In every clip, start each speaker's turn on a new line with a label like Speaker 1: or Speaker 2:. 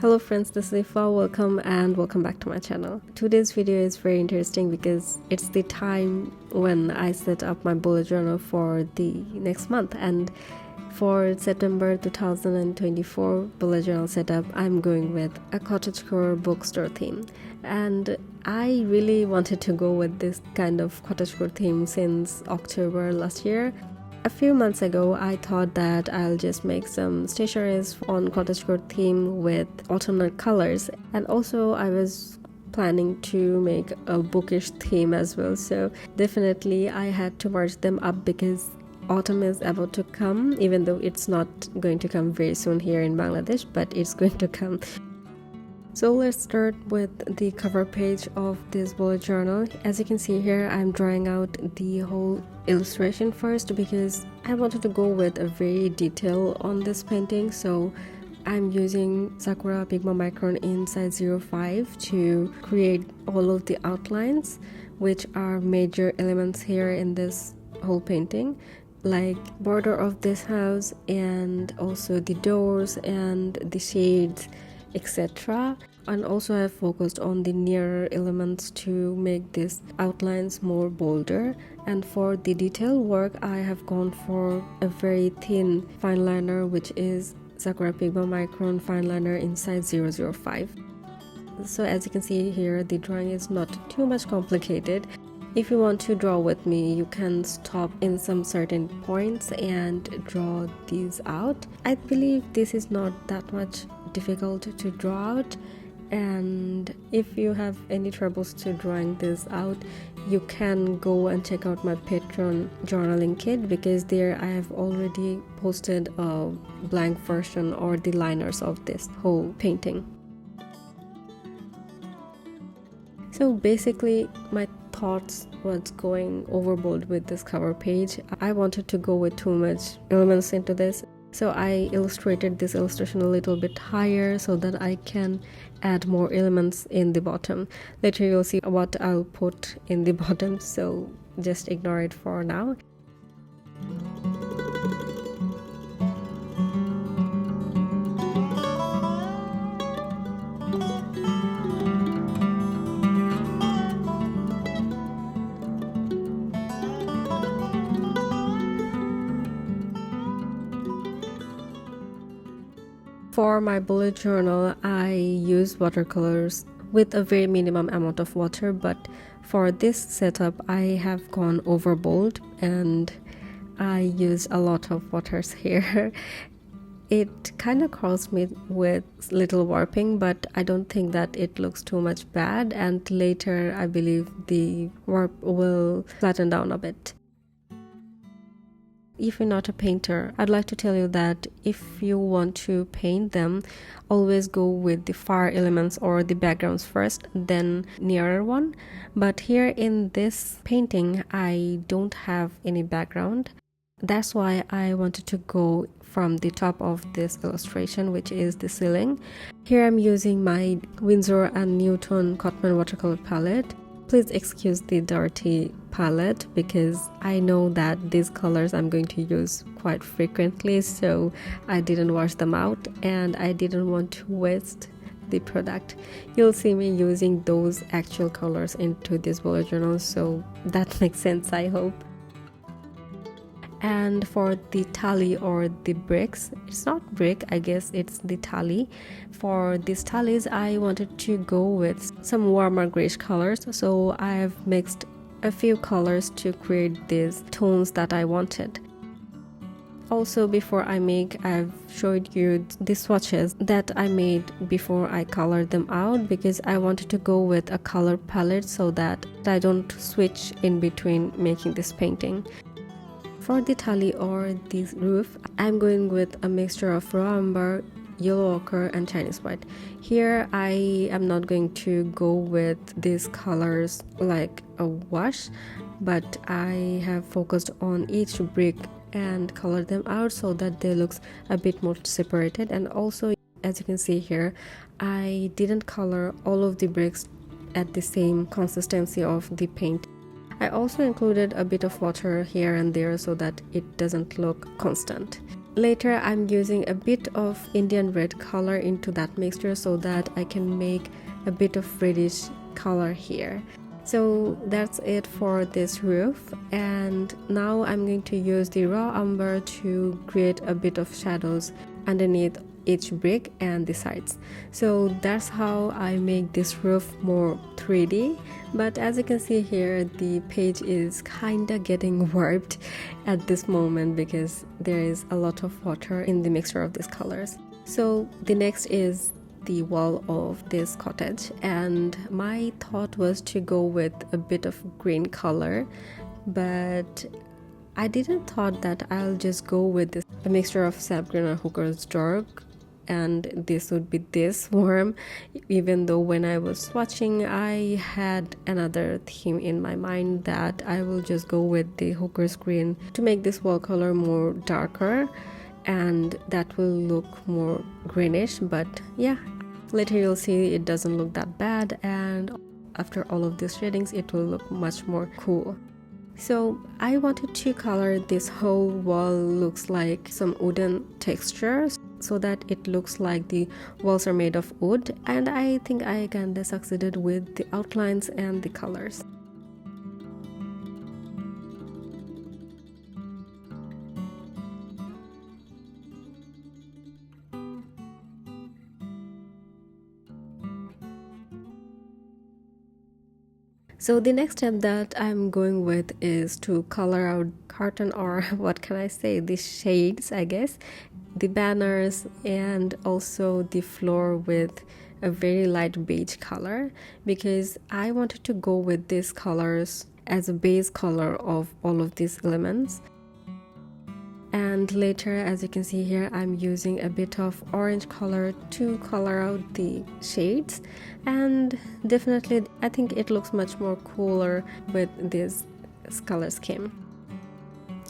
Speaker 1: Hello friends, this is Ifa. Welcome back to my channel. Today's video is very interesting because it's the time when I set up my bullet journal for the next month, and for September 2024 bullet journal setup I'm going with a cottagecore bookstore theme, and I really wanted to go with this kind of cottagecore theme since October last year. A few months ago, I thought that I'll just make some stationeries on cottagecore theme with autumnal colors, and also I was planning to make a bookish theme as well. So definitely I had to merge them up because autumn is about to come, even though it's not going to come very soon here in Bangladesh, but it's going to come. So let's start with the cover page of this bullet journal. As you can see here, I'm drawing out the whole illustration first because I wanted to go with a very detail on this painting. So I'm using Sakura Pigma Micron in size 05 to create all of the outlines, which are major elements here in this whole painting, like border of this house and also the doors and the shades, etc. And also I have focused on the nearer elements to make these outlines more bolder. And for the detail work, I have gone for a very thin fine liner, which is Sakura Pigma Micron fine liner in size 005. So as you can see here, the drawing is not too much complicated. If you want to draw with me, you can stop in some certain points and draw these out. I believe this is not that much difficult to draw out, and if you have any troubles to drawing this out, you can go and check out my Patreon journaling kit, because there I have already posted a blank version or the liners of this whole painting. So basically my thoughts was going overboard with this cover page. I wanted to go with too much elements into this, so I illustrated this illustration a little bit higher so that I can add more elements in the bottom. Later you'll see what I'll put in the bottom, so just ignore it for now. For my bullet journal, I use watercolors with a very minimum amount of water, but for this setup, I have gone overboard and I use a lot of waters here. It kind of caused me with little warping, but I don't think that it looks too much bad, and later I believe the warp will flatten down a bit. If you're not a painter, I'd like to tell you that if you want to paint them, always go with the far elements or the backgrounds first, then nearer one. But here in this painting, I don't have any background. That's why I wanted to go from the top of this illustration, which is the ceiling. Here I'm using my Winsor & Newton Cotman watercolor palette. Please excuse the dirty palette because I know that these colors I'm going to use quite frequently, so I didn't wash them out and I didn't want to waste the product. You'll see me using those actual colors into this bullet journal, so that makes sense, I hope. And for the tally or the bricks, it's not brick, I guess it's the tally. For these tallies, I wanted to go with some warmer grayish colors, so I have mixed a few colors to create these tones that I wanted. Also, before I make, I've showed you the swatches that I made before I colored them out, because I wanted to go with a color palette so that I don't switch in between making this painting. For the tally or the roof, I'm going with a mixture of raw umber, yellow ochre and Chinese white. Here I am not going to go with these colors like a wash, but I have focused on each brick and colored them out so that they looks a bit more separated. And also, as you can see here, I didn't color all of the bricks at the same consistency of the paint. I also included a bit of water here and there so that it doesn't look constant. Later, I'm using a bit of Indian red color into that mixture so that I can make a bit of reddish color here. So that's it for this roof, and now I'm going to use the raw umber to create a bit of shadows underneath each brick and the sides. So that's how I make this roof more 3D. But as you can see here, the page is kinda getting warped at this moment because there is a lot of water in the mixture of these colors. So the next is the wall of this cottage, and my thought was to go with a bit of green color, but I didn't thought that I'll just go with this a mixture of sap green and hooker's dark, and this would be this warm, even though when I was watching I had another theme in my mind that I will just go with the hooker's green to make this wall color more darker, and that will look more greenish. But yeah, later you'll see it doesn't look that bad, and after all of these shadings it will look much more cool. So I wanted to color this whole wall looks like some wooden textures so that it looks like the walls are made of wood, and I think I kinda succeeded with the outlines and the colors. So the next step that I'm going with is to color out curtain, or what can I say, the shades, I guess, the banners, and also the floor with a very light beige color, because I wanted to go with these colors as a base color of all of these elements. And later, as you can see here, I'm using a bit of orange color to color out the shades, and definitely I think it looks much more cooler with this color scheme.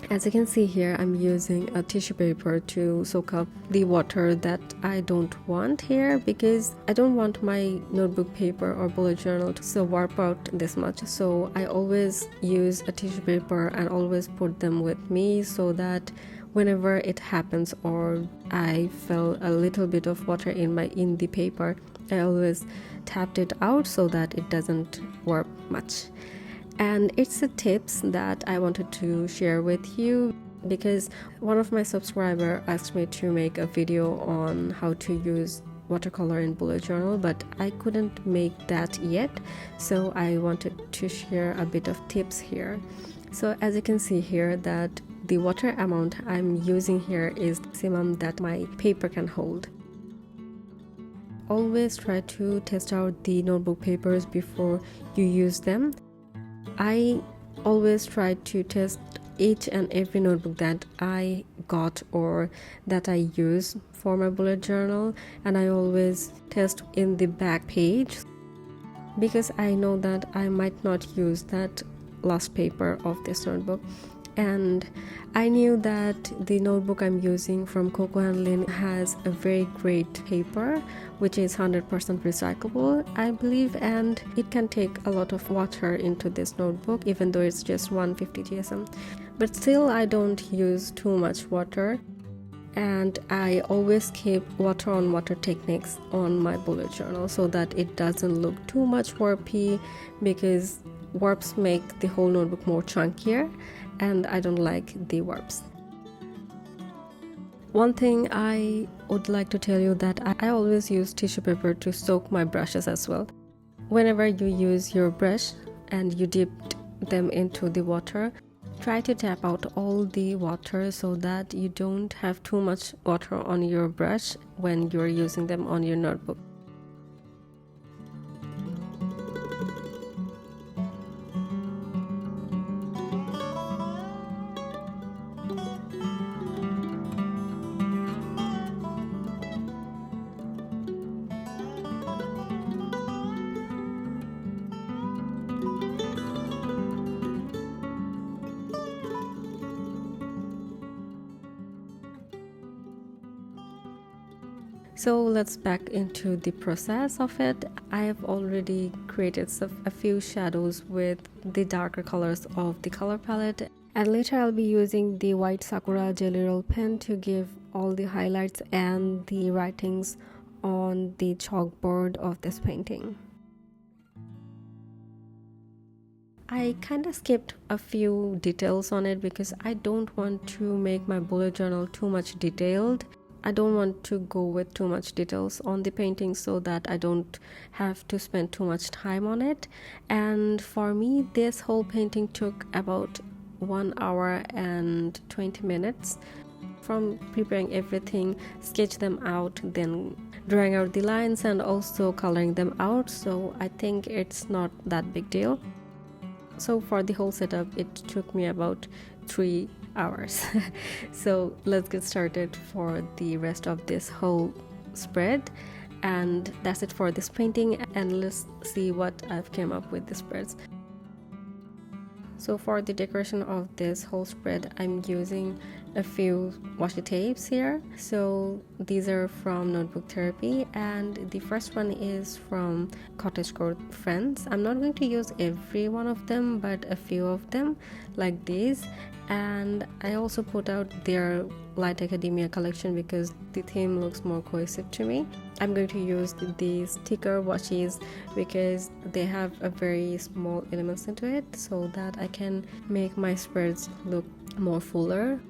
Speaker 1: As you can see here, I'm using a tissue paper to soak up the water that I don't want here, because I don't want my notebook paper or bullet journal to warp out this much. So I always use a tissue paper and always put them with me so that whenever it happens or I feel a little bit of water in the paper, I always tapped it out so that it doesn't warp much. And it's a tips that I wanted to share with you, because one of my subscribers asked me to make a video on how to use watercolor in bullet journal, but I couldn't make that yet, so I wanted to share a bit of tips here. So as you can see here, that the water amount I'm using here is the maximum that my paper can hold. Always try to test out the notebook papers before you use them. I always try to test each and every notebook that I got or that I use for my bullet journal, and I always test in the back page, because I know that I might not use that last paper of this notebook. And I knew that the notebook I'm using from Coco & Lin has a very great paper, which is 100% recyclable, I believe, and it can take a lot of water into this notebook, even though it's just 150 GSM. But still, I don't use too much water, and I always keep water on water techniques on my bullet journal so that it doesn't look too much warpy, because warps make the whole notebook more chunkier, and I don't like the warps. One thing I would like to tell you that I always use tissue paper to soak my brushes as well. Whenever you use your brush and you dip them into the water, try to tap out all the water so that you don't have too much water on your brush when you're using them on your notebook. So let's back into the process of it. I have already created a few shadows with the darker colors of the color palette, And later I'll be using the white Sakura Jelly Roll pen to give all the highlights and the writings on the chalkboard of this painting. I kind of skipped a few details on it because I don't want to make my bullet journal too much detailed. I don't want to go with too much details on the painting so that I don't have to spend too much time on it. And for me, this whole painting took about 1 hour and 20 minutes from preparing everything, sketch them out, then drawing out the lines and also coloring them out. So I think it's not that big deal. So for the whole setup, it took me about 3 hours. So let's get started for the rest of this whole spread. And that's it for this painting, and let's see what I've came up with the spreads. So for the decoration of this whole spread, I'm using a few washi tapes here. So these are from Notebook Therapy, and the first one is from Cottagecore Friends. I'm not going to use every one of them, but a few of them like these. And I also put out their Light Academia collection because the theme looks more cohesive to me. I'm going to use these sticker washes because they have a very small elements into it so that I can make my spreads look more fuller.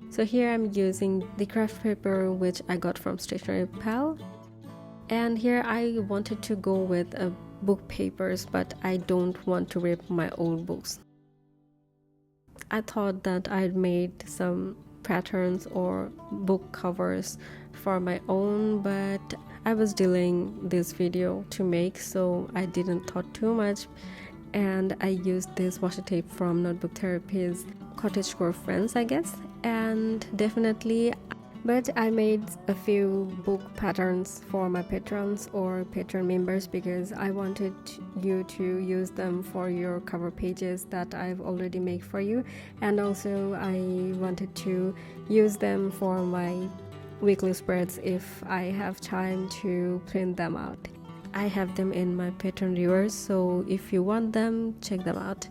Speaker 1: So here I'm using the craft paper which I got from StationeryPal, and here I wanted to go with book papers, but I don't want to rip my old books. I thought that I'd made some patterns or book covers for my own, but I was delaying this video to make, so I didn't thought too much, and I used this washi tape from Notebook Therapy's Cottagecore Friends, I guess. And definitely, but I made a few book patterns for my patrons or patron members because I wanted you to use them for your cover pages that I've already made for you, and also I wanted to use them for my weekly spreads if I have time to print them out. I have them in my Patreon viewers, so if you want them, check them out.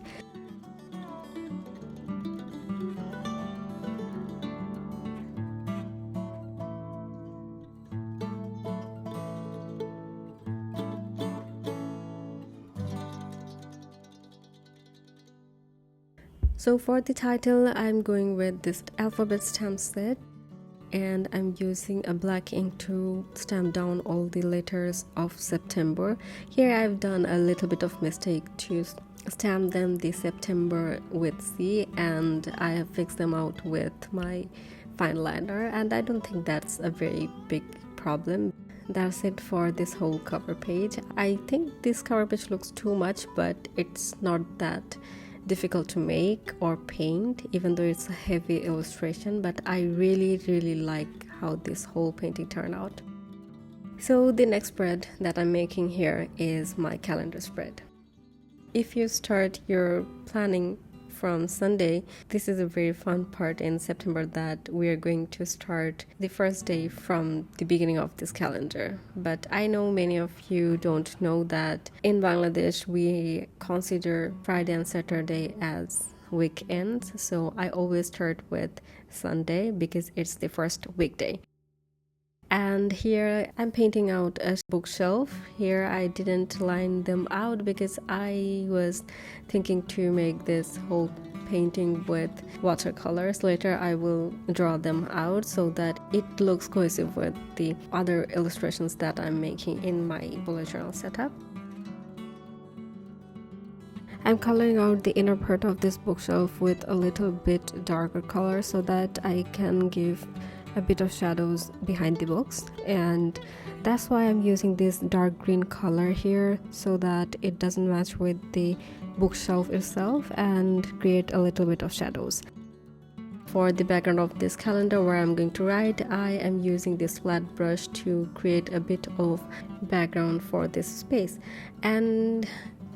Speaker 1: So for the title, I'm going with this alphabet stamp set, and I'm using a black ink to stamp down all the letters of September. Here I've done a little bit of mistake to stamp them the September with C, and I have fixed them out with my fine liner, and I don't think that's a very big problem. That's it for this whole cover page. I think this cover page looks too much, but it's not that difficult to make or paint, even though it's a heavy illustration, but I really like how this whole painting turned out. So the next spread that I'm making here is my calendar spread. If you start your planning from Sunday, this is a very fun part in September, that we are going to start the first day from the beginning of this calendar. But I know many of you don't know that in Bangladesh we consider Friday and Saturday as weekends, so I always start with Sunday because it's the first weekday. And here I'm painting out a bookshelf. Here I didn't line them out because I was thinking to make this whole painting with watercolors. Later I will draw them out so that it looks cohesive with the other illustrations that I'm making in my bullet journal setup. I'm coloring out the inner part of this bookshelf with a little bit darker color so that I can give a bit of shadows behind the books, and that's why I'm using this dark green color here so that it doesn't match with the bookshelf itself and create a little bit of shadows. For the background of this calendar where I'm going to write, I am using this flat brush to create a bit of background for this space, and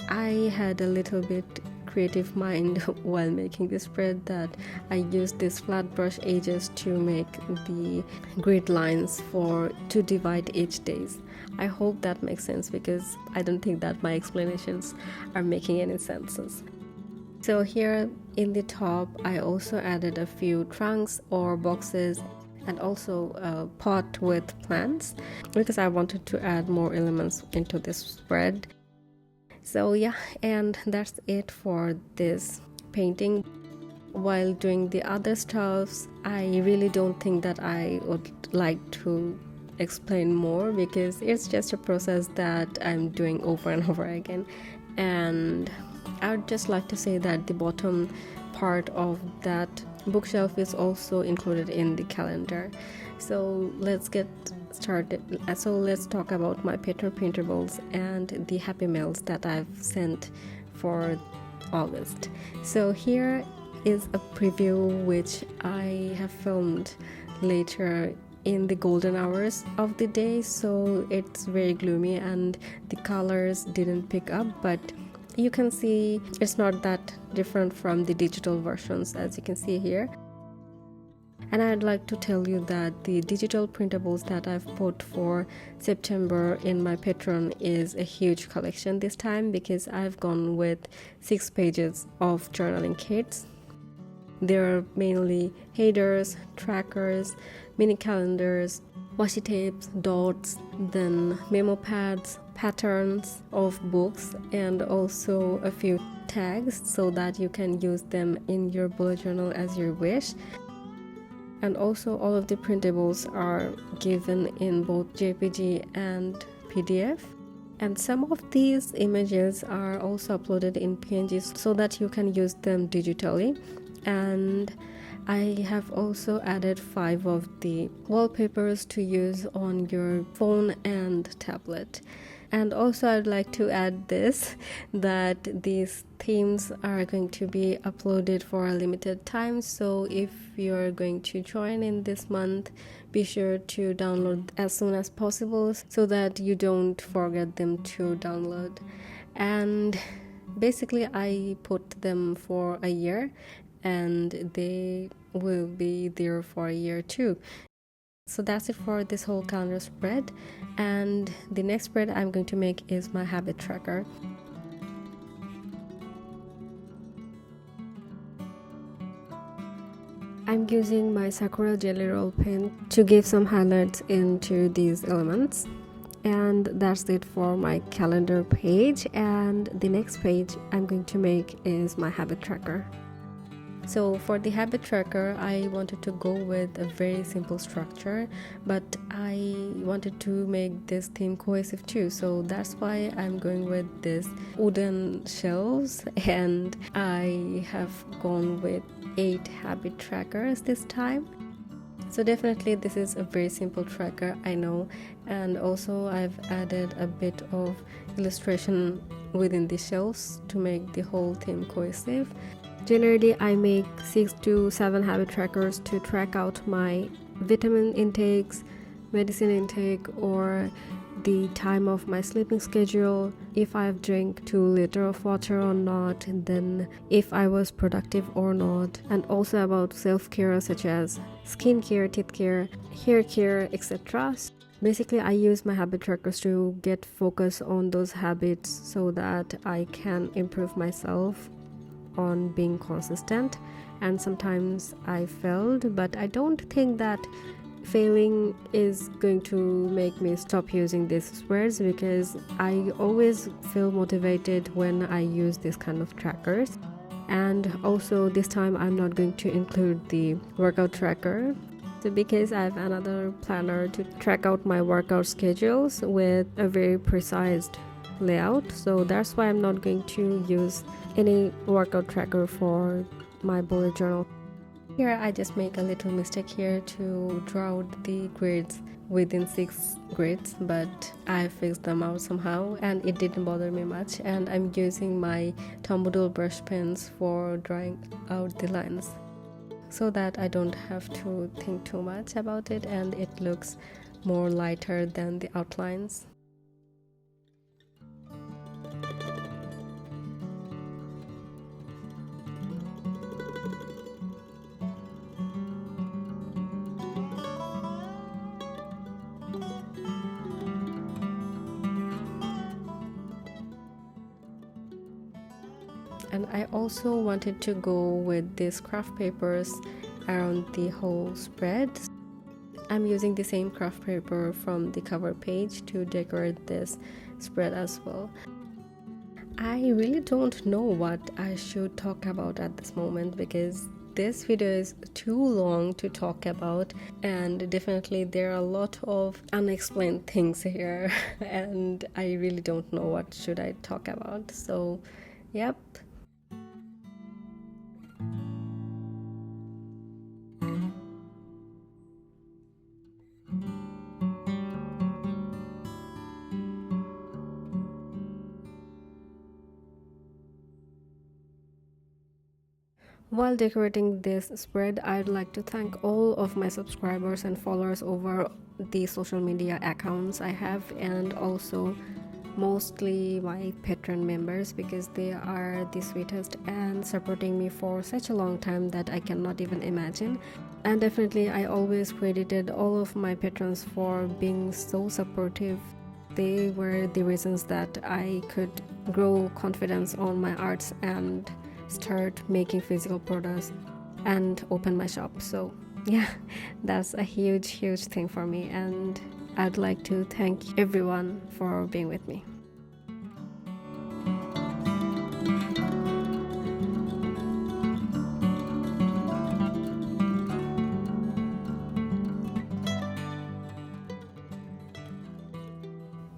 Speaker 1: I had a little bit creative mind while making this spread that I used this flat brush edges to make the grid lines to divide each days. I hope that makes sense because I don't think that my explanations are making any sense. So here in the top, I also added a few trunks or boxes and also a pot with plants because I wanted to add more elements into this spread. So yeah, and that's it for this painting. While doing the other stuffs, I really don't think that I would like to explain more because it's just a process that I'm doing over and over again. And I would just like to say that the bottom part of that bookshelf is also included in the calendar. So let's get started. So let's talk about my pattern printables and the happy mails that I've sent for August. So here is a preview which I have filmed later in the golden hours of the day, so it's very gloomy and the colors didn't pick up, but you can see it's not that different from the digital versions, as you can see here. And I'd like to tell you that the digital printables that I've put for September in my Patreon is a huge collection this time because I've gone with 6 pages of journaling kits. There are mainly headers, trackers, mini calendars, washi tapes, dots, then memo pads, patterns of books, and also a few tags so that you can use them in your bullet journal as you wish. And also all of the printables are given in both JPG and PDF. And some of these images are also uploaded in PNGs so that you can use them digitally. And I have also added 5 of the wallpapers to use on your phone and tablet. And also I'd like to add this, that these themes are going to be uploaded for a limited time, so if you're going to join in this month, be sure to download as soon as possible so that you don't forget them to download. And basically I put them for a year and they will be there for a year too. So that's it for this whole calendar spread, and the next spread I'm going to make is my habit tracker. I'm using my Sakura Jelly Roll pen to give some highlights into these elements. And that's it for my calendar page, and the next page I'm going to make is my habit tracker. So for the habit tracker, I wanted to go with a very simple structure, but I wanted to make this theme cohesive too, so that's why I'm going with this wooden shelves, and I have gone with 8 habit trackers this time. So definitely this is a very simple tracker, I know, and also I've added a bit of illustration within the shelves to make the whole theme cohesive. Generally, I make 6 to 7 habit trackers to track out my vitamin intakes, medicine intake, or the time of my sleeping schedule, if I've drank 2 liters of water or not, and then if I was productive or not, and also about self-care such as skincare, teeth care, hair care, etc. Basically, I use my habit trackers to get focus on those habits so that I can improve myself on being consistent. And sometimes I failed, but I don't think that failing is going to make me stop using these squares because I always feel motivated when I use this kind of trackers. And also this time I'm not going to include the workout tracker, so because I have another planner to track out my workout schedules with a very precise layout, so that's why I'm not going to use any workout tracker for my bullet journal. Here I just make a little mistake here to draw out the grids within 6 grids, but I fixed them out somehow and it didn't bother me much, and I'm using my Tombow brush pens for drawing out the lines so that I don't have to think too much about it and it looks more lighter than the outlines. And I also wanted to go with these craft papers around the whole spread. I'm using the same craft paper from the cover page to decorate this spread as well. I really don't know what I should talk about at this moment because this video is too long to talk about, and definitely there are a lot of unexplained things here and I really don't know what should I talk about. So yep. While decorating this spread, I'd like to thank all of my subscribers and followers over the social media accounts I have, and also mostly my Patreon members, because they are the sweetest and supporting me for such a long time that I cannot even imagine. And definitely I always credited all of my patrons for being so supportive. They were the reasons that I could grow confidence on my arts and start making physical products and open my shop. So yeah, that's a huge thing for me, and I'd like to thank everyone for being with me.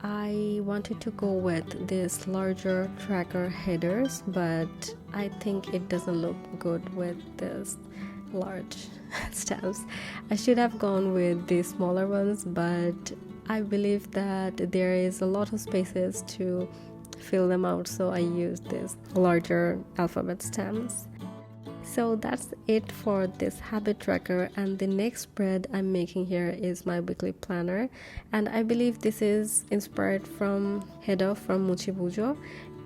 Speaker 1: I wanted to go with this larger tracker headers, but I think it doesn't look good with this large stamps. I should have gone with the smaller ones, but I believe that there is a lot of spaces to fill them out, so I used this larger alphabet stamps. So that's it for this habit tracker, and the next spread I'm making here is my weekly planner, and I believe this is inspired from Header from Bujo,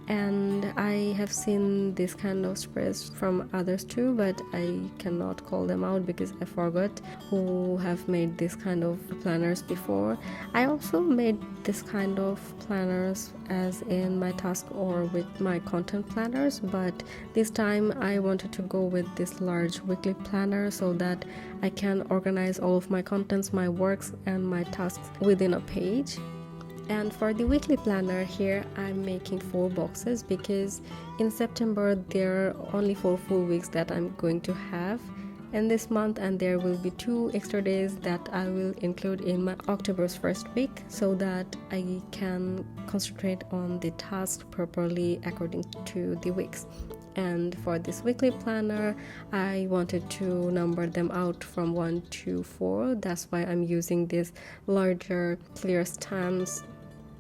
Speaker 1: and I have seen this kind of spreads from others too, but I cannot call them out because I forgot who have made this kind of planners before. I also made this kind of planners as in my task or with my content planners, but this time I wanted to go with this large weekly planner so that I can organize all of my contents, my works and my tasks within a page. And for the weekly planner here, I'm making 4 boxes because in September there are only 4 full weeks that I'm going to have in this month, and there will be 2 extra days that I will include in my October's first week so that I can concentrate on the task properly according to the weeks. And for this weekly planner, I wanted to number them out from 1 to 4. That's why I'm using this larger clear stamps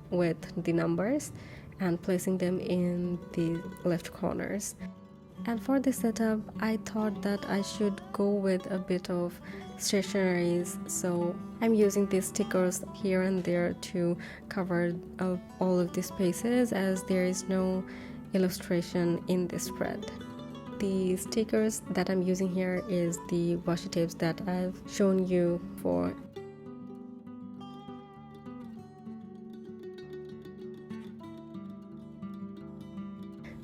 Speaker 1: with the numbers and placing them in the left corners. And for the setup, I thought that I should go with a bit of stationaries, so I'm using these stickers here and there to cover all of the spaces, as there is no illustration in this spread. The stickers that I'm using here is the washi tapes that I've shown you for.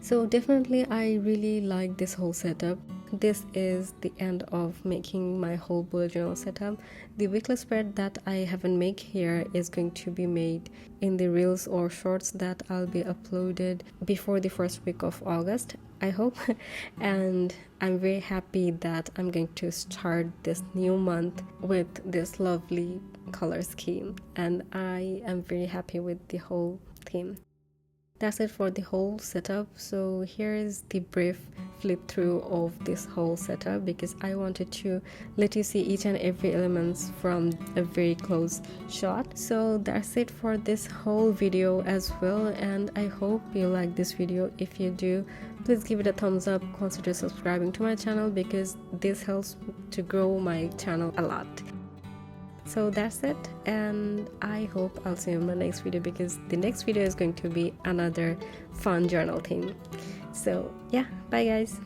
Speaker 1: So definitely I really like this whole setup. This is the end of making my whole bullet journal setup. The weekly spread that I haven't made here is going to be made in the reels or shorts that I'll be uploaded before the first week of August, I hope. And I'm very happy that I'm going to start this new month with this lovely color scheme, and I am very happy with the whole theme. That's it for the whole setup. So here is the brief flip through of this whole setup because I wanted to let you see each and every elements from a very close shot. So that's it for this whole video as well, and I hope you like this video. If you do, please give it a thumbs up, consider subscribing to my channel because this helps to grow my channel a lot. So that's it, and I hope I'll see you in my next video because the next video is going to be another fun journal theme. So yeah, bye guys.